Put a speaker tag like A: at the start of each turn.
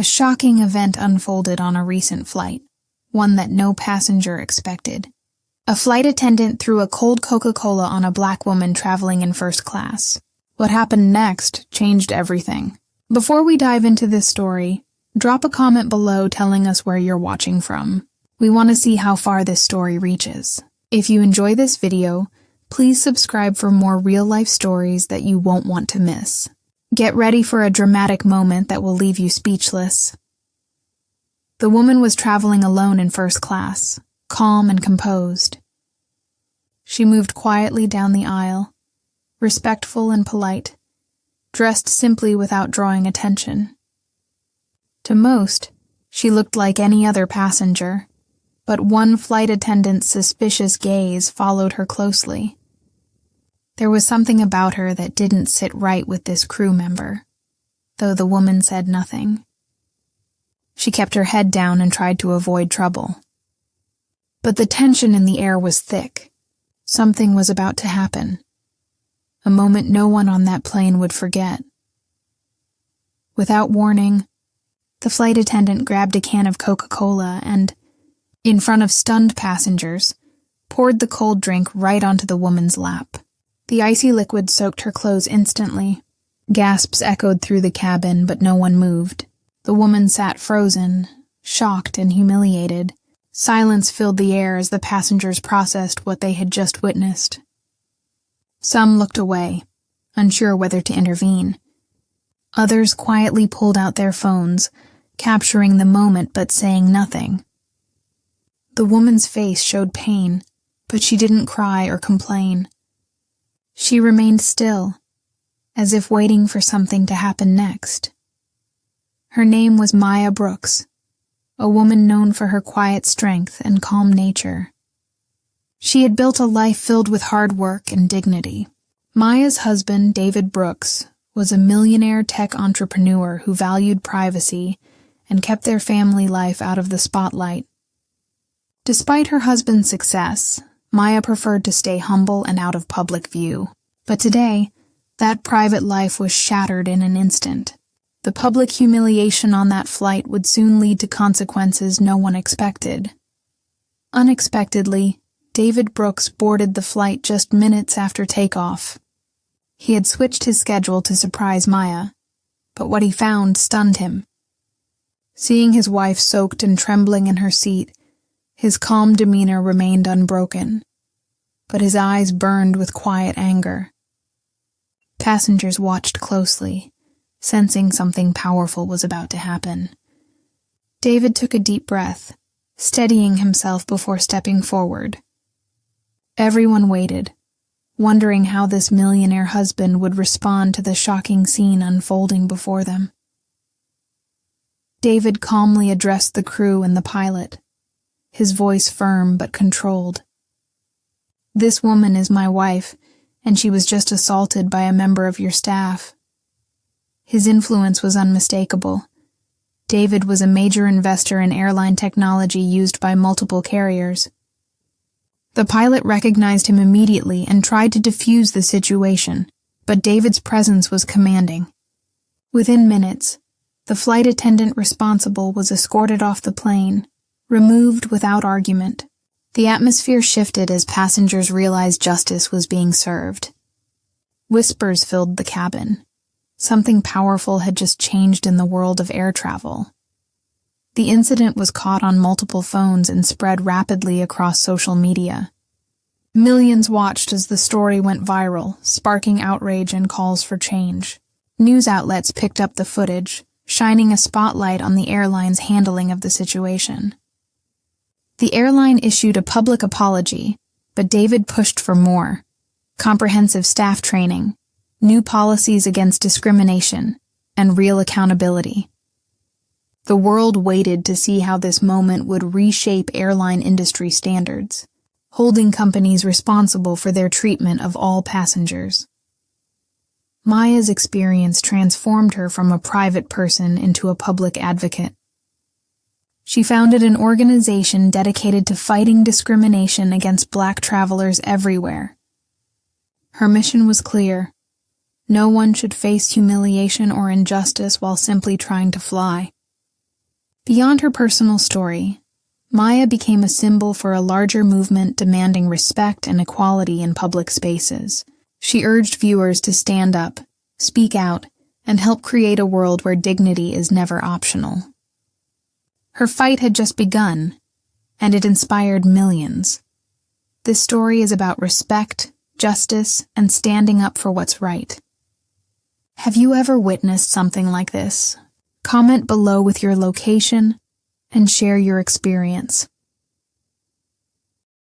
A: A shocking event unfolded on a recent flight, one that no passenger expected. A flight attendant threw a cold Coca-Cola on a black woman traveling in first class. What happened next changed everything. Before we dive into this story, drop a comment below telling us where you're watching from. We want to see how far this story reaches. If you enjoy this video, please subscribe for more real-life stories that you won't want to miss. Get ready for a dramatic moment that will leave you speechless. The woman was traveling alone in first class, calm and composed. She moved quietly down the aisle, respectful and polite, dressed simply without drawing attention. To most, she looked like any other passenger, but one flight attendant's suspicious gaze followed her closely. There was something about her that didn't sit right with this crew member, though the woman said nothing. She kept her head down and tried to avoid trouble. But the tension in the air was thick. Something was about to happen. A moment no one on that plane would forget. Without warning, the flight attendant grabbed a can of Coca-Cola and, in front of stunned passengers, poured the cold drink right onto the woman's lap. The icy liquid soaked her clothes instantly. Gasps echoed through the cabin, but no one moved. The woman sat frozen, shocked and humiliated. Silence filled the air as the passengers processed what they had just witnessed. Some looked away, unsure whether to intervene. Others quietly pulled out their phones, capturing the moment but saying nothing. The woman's face showed pain, but she didn't cry or complain. She remained still, as if waiting for something to happen next. Her name was Maya Brooks, a woman known for her quiet strength and calm nature. She had built a life filled with hard work and dignity. Maya's husband, David Brooks, was a millionaire tech entrepreneur who valued privacy and kept their family life out of the spotlight. Despite her husband's success, Maya preferred to stay humble and out of public view. But today, that private life was shattered in an instant. The public humiliation on that flight would soon lead to consequences no one expected. Unexpectedly, David Brooks boarded the flight just minutes after takeoff. He had switched his schedule to surprise Maya, but what he found stunned him. Seeing his wife soaked and trembling in her seat, his calm demeanor remained unbroken, but his eyes burned with quiet anger. Passengers watched closely, sensing something powerful was about to happen. David took a deep breath, steadying himself before stepping forward. Everyone waited, wondering how this millionaire husband would respond to the shocking scene unfolding before them. David calmly addressed the crew and the pilot, his voice firm but controlled. "This woman is my wife, and she was just assaulted by a member of your staff." His influence was unmistakable. David was a major investor in airline technology used by multiple carriers. The pilot recognized him immediately and tried to defuse the situation, but David's presence was commanding. Within minutes, the flight attendant responsible was escorted off the plane, removed without argument. The atmosphere shifted as passengers realized justice was being served. Whispers filled the cabin. Something powerful had just changed in the world of air travel. The incident was caught on multiple phones and spread rapidly across social media. Millions watched as the story went viral, sparking outrage and calls for change. News outlets picked up the footage, shining a spotlight on the airline's handling of the situation. The airline issued a public apology, but David pushed for more: comprehensive staff training, new policies against discrimination, and real accountability. The world waited to see how this moment would reshape airline industry standards, holding companies responsible for their treatment of all passengers. Maya's experience transformed her from a private person into a public advocate. She founded an organization dedicated to fighting discrimination against Black travelers everywhere. Her mission was clear: no one should face humiliation or injustice while simply trying to fly. Beyond her personal story, Maya became a symbol for a larger movement demanding respect and equality in public spaces. She urged viewers to stand up, speak out, and help create a world where dignity is never optional. Her fight had just begun, and it inspired millions. This story is about respect, justice, and standing up for what's right. Have you ever witnessed something like this? Comment below with your location and share your experience.